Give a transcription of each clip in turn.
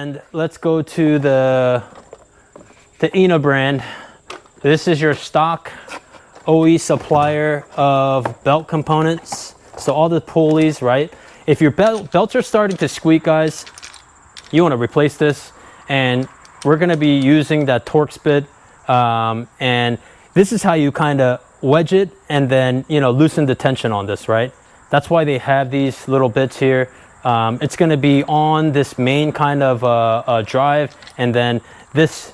And let's go to the ENA brand. This is your stock OE supplier of belt components. So all the pulleys, right? If your belts are starting to squeak, guys, you want to replace this. And we're going to be using that Torx bit. And this is how you kind of wedge it and then, you know, loosen the tension on this, right? That's why they have these little bits here. It's going to be on this main kind of drive, and then this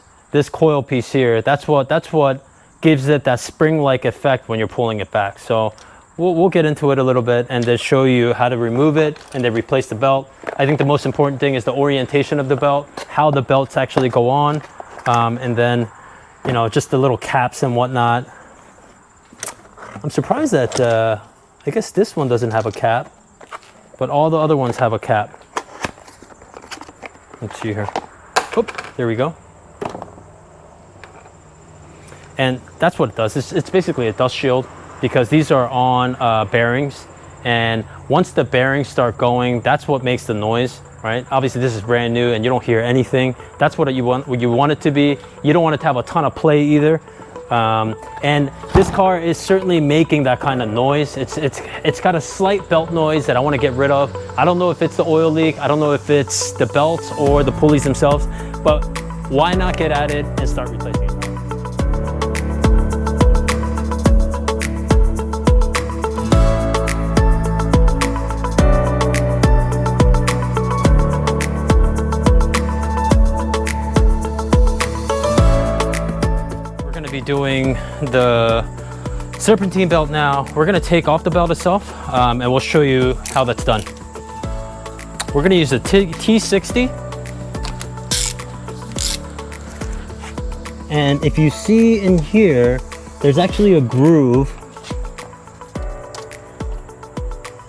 coil piece here. That's what gives it that spring-like effect when you're pulling it back. So we'll get into it a little bit and then show you how to remove it and then replace the belt. I think the most important thing is the orientation of the belt, how the belts actually go on, and then, you know, just the little caps and whatnot. I'm surprised that I guess this one doesn't have a cap, but all the other ones have a cap. Let's see here. Oh, there we go. And that's what it does. It's basically a dust shield, because these are on bearings. And once the bearings start going, that's what makes the noise, right? Obviously this is brand new and you don't hear anything. That's what you want it to be. You don't want it to have a ton of play either. And this car is certainly making that kind of noise. It's got a slight belt noise that I want to get rid of. I don't know if it's the oil leak. I don't know if it's the belts or the pulleys themselves, but why not get at it and start replacing it? Be doing the Serpentine belt now. We're going to take off the belt itself, and we'll show you how that's done. We're going to use a T60, and if you see in here, there's actually a groove.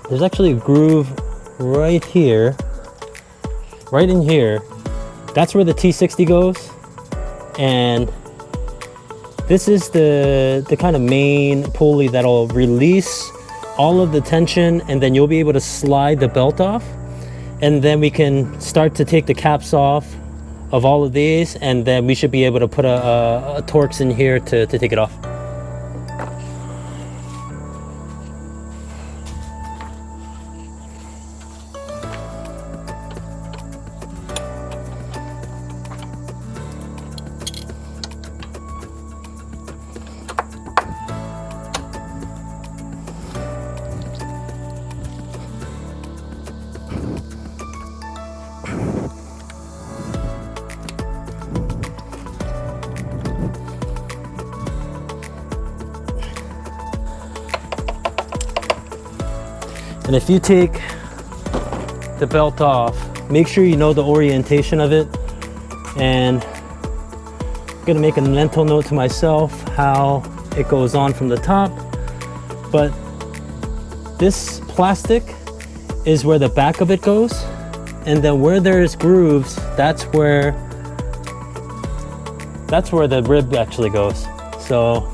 There's actually a groove right here, right in here. That's where the T60 goes, and this is the kind of main pulley that'll release all of the tension, and then you'll be able to slide the belt off, and then we can start to take the caps off of all of these, and then we should be able to put a Torx in here to take it off. And if you take the belt off, make sure you know the orientation of it. And I'm gonna make a mental note to myself how it goes on from the top. But this plastic is where the back of it goes. And then where there's grooves, that's where the rib actually goes. So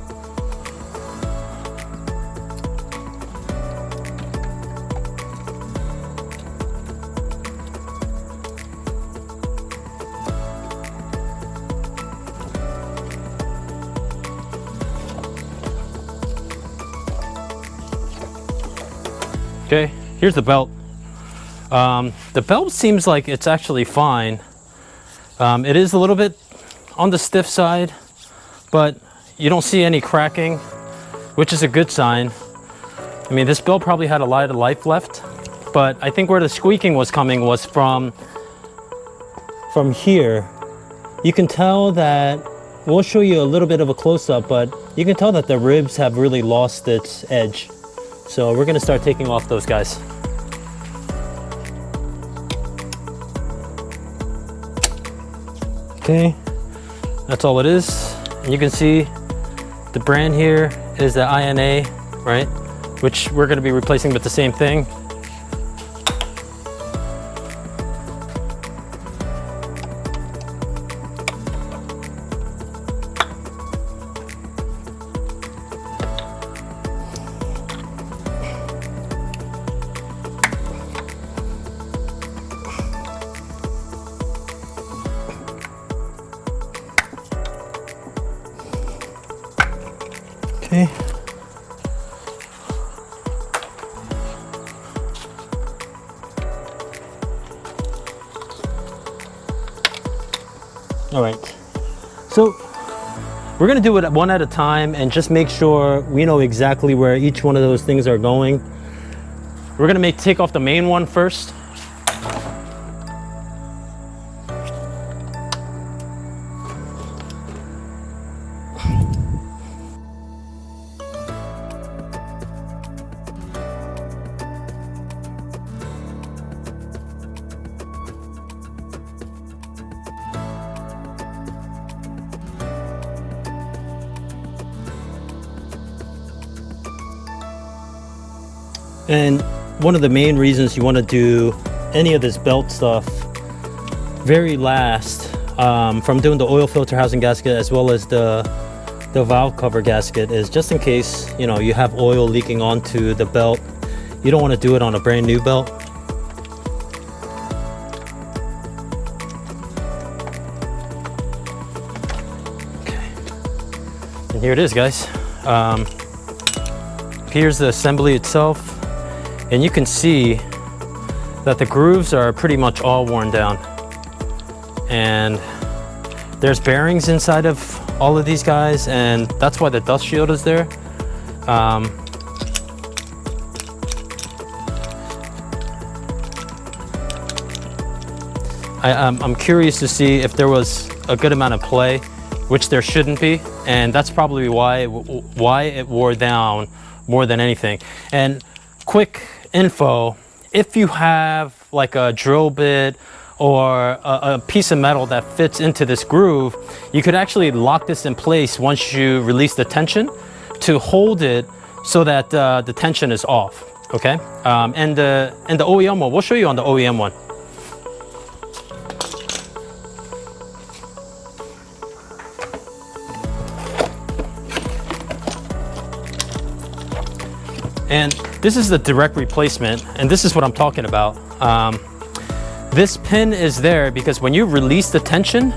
okay, here's the belt. The belt seems like it's actually fine. It is a little bit on the stiff side, but you don't see any cracking, which is a good sign. I mean, this belt probably had a lot of life left, but I think where the squeaking was coming was from here. You can tell that, we'll show you a little bit of a close-up, but you can tell that the ribs have really lost its edge. So we're gonna start taking off those guys. Okay, that's all it is. And you can see the brand here is the INA, right? Which we're gonna be replacing with the same thing. Okay. All right, so we're gonna do it one at a time and just make sure we know exactly where each one of those things are going. We're gonna take off the main one first. And one of the main reasons you want to do any of this belt stuff very last, from doing the oil filter housing gasket as well as the valve cover gasket, is just in case, you know, you have oil leaking onto the belt. You don't want to do it on a brand new belt. Okay. And here it is, guys. Here's the assembly itself. And you can see that the grooves are pretty much all worn down. And there's bearings inside of all of these guys, and that's why the dust shield is there. I'm curious to see if there was a good amount of play, which there shouldn't be, and that's probably why it wore down more than anything. And quick info, if you have like a drill bit or a piece of metal that fits into this groove, you could actually lock this in place once you release the tension to hold it so that the tension is off. Okay, and the OEM one, we'll show you on the OEM one. And this is the direct replacement, and this is what I'm talking about. This pin is there because when you release the tension,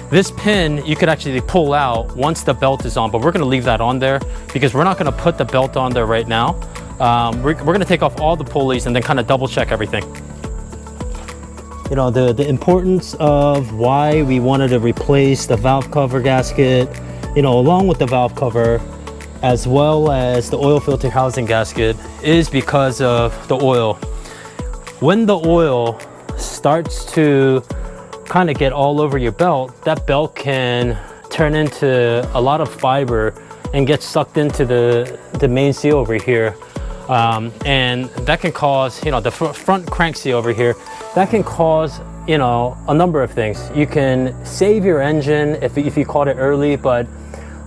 this pin you could actually pull out once the belt is on, but we're gonna leave that on there because we're not gonna put the belt on there right now. We're gonna take off all the pulleys and then kind of double check everything. You know, the importance of why we wanted to replace the valve cover gasket, you know, along with the valve cover, as well as the oil filter housing gasket, is because of the oil. When the oil starts to kind of get all over your belt, that belt can turn into a lot of fiber and get sucked into the main seal over here. And that can cause, you know, the front crank seal over here, that can cause, you know, a number of things. You can save your engine if you caught it early, but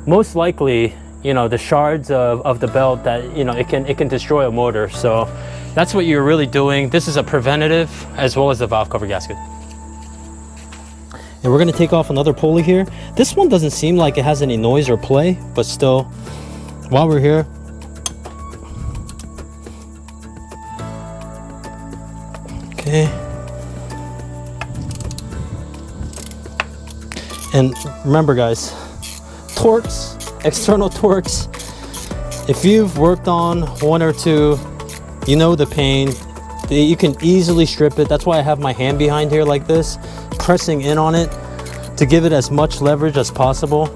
most likely, you know, the shards of the belt, that, you know, it can destroy a motor. So that's what you're really doing. This is a preventative as well as the valve cover gasket. And we're gonna take off another pulley here. This one doesn't seem like it has any noise or play, but still, while we're here, okay. And remember, guys, torques, external torques, if you've worked on one or two, you know the pain. You can easily strip it. That's why I have my hand behind here like this, pressing in on it to give it as much leverage as possible.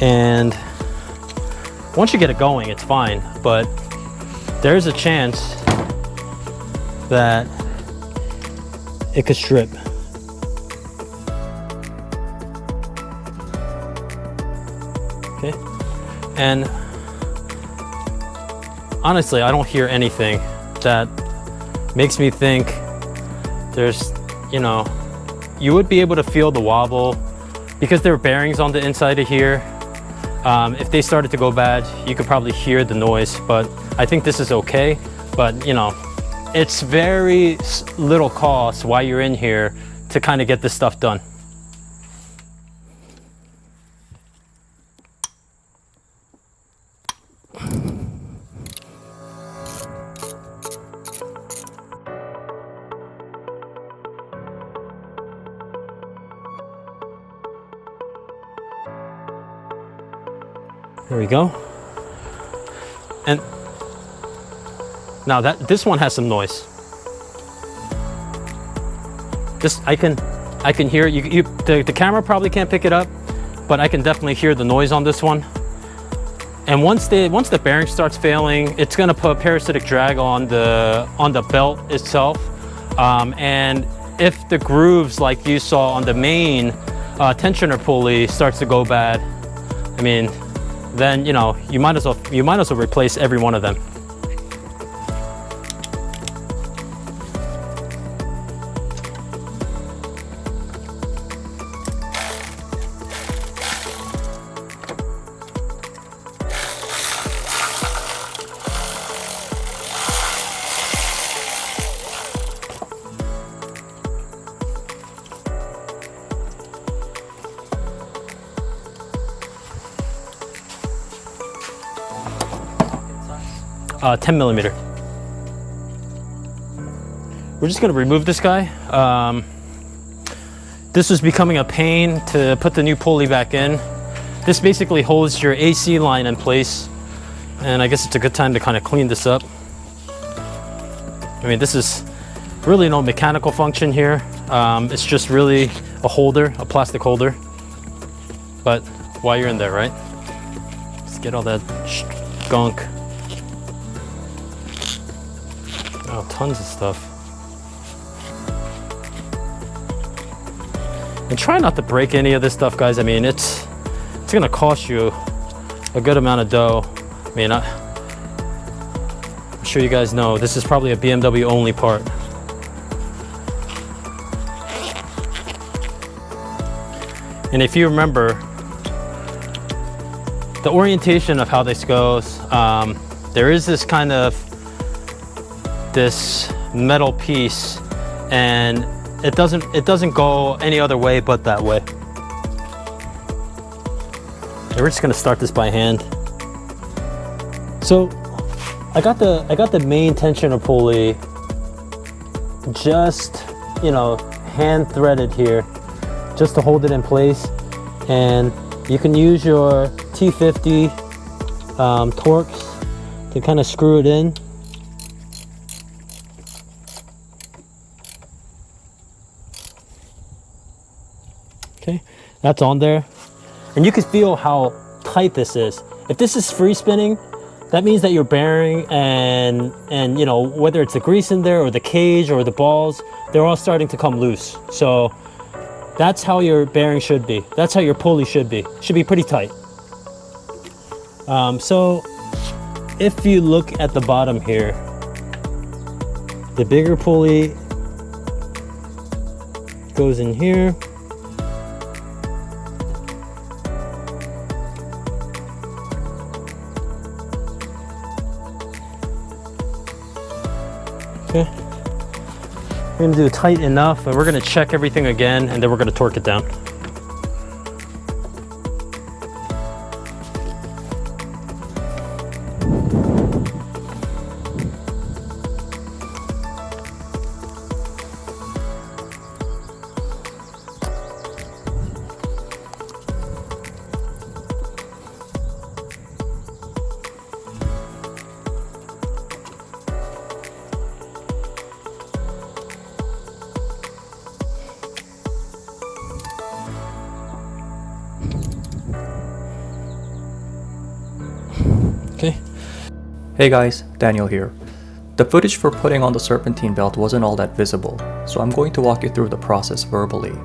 And once you get it going, it's fine, but there's a chance that it could strip. Okay, and honestly, I don't hear anything that makes me think there's, you know, you would be able to feel the wobble because there are bearings on the inside of here. If they started to go bad, you could probably hear the noise, but I think this is okay. But, you know, it's very little cost while you're in here to kind of get this stuff done. There we go. And now this one has some noise. This I can hear the camera probably can't pick it up, but I can definitely hear the noise on this one. And once the bearing starts failing, it's going to put parasitic drag on the belt itself. And if the grooves like you saw on the main tensioner pulley starts to go bad, I mean, then you might as well replace every one of them. 10 millimeter. We're just going to remove this guy. This was becoming a pain to put the new pulley back in. This basically holds your AC line in place, and I guess it's a good time to kind of clean this up. I mean, this is really no mechanical function here. It's just really a holder, a plastic holder. But while you're in there, right? Let's get all that gunk. Oh, tons of stuff. And try not to break any of this stuff, guys. I mean, it's gonna cost you a good amount of dough. I mean, I'm sure you guys know this is probably a BMW only part. And if you remember, the orientation of how this goes, there is this kind of this metal piece, and it doesn't go any other way but that way. And we're just gonna start this by hand. So I got the main tensioner pulley just, hand threaded here, just to hold it in place. And you can use your T50 Torx to kind of screw it in. Okay, that's on there. And you can feel how tight this is. If this is free spinning, that means that your bearing and whether it's the grease in there or the cage or the balls, they're all starting to come loose. So that's how your bearing should be. That's how your pulley should be. Should be pretty tight. So if you look at the bottom here, the bigger pulley goes in here. Okay, we're gonna do it tight enough, and we're gonna check everything again, and then we're gonna torque it down. Okay. Hey guys, Daniel here. The footage for putting on the Serpentine belt wasn't all that visible, so I'm going to walk you through the process verbally.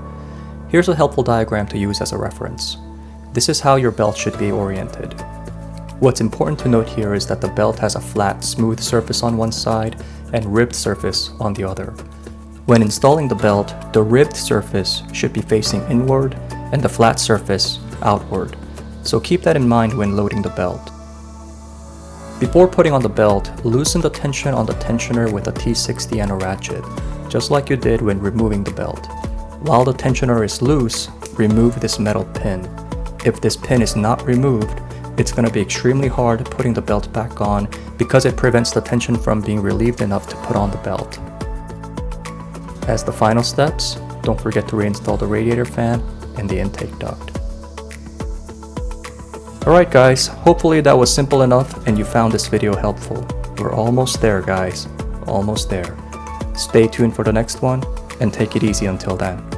Here's a helpful diagram to use as a reference. This is how your belt should be oriented. What's important to note here is that the belt has a flat, smooth surface on one side and ribbed surface on the other. When installing the belt, the ribbed surface should be facing inward and the flat surface outward, so keep that in mind when loading the belt. Before putting on the belt, loosen the tension on the tensioner with a T60 and a ratchet, just like you did when removing the belt. While the tensioner is loose, remove this metal pin. If this pin is not removed, it's going to be extremely hard putting the belt back on because it prevents the tension from being relieved enough to put on the belt. As the final steps, don't forget to reinstall the radiator fan and the intake duct. Alright guys, hopefully that was simple enough and you found this video helpful. We're almost there guys, almost there. Stay tuned for the next one and take it easy until then.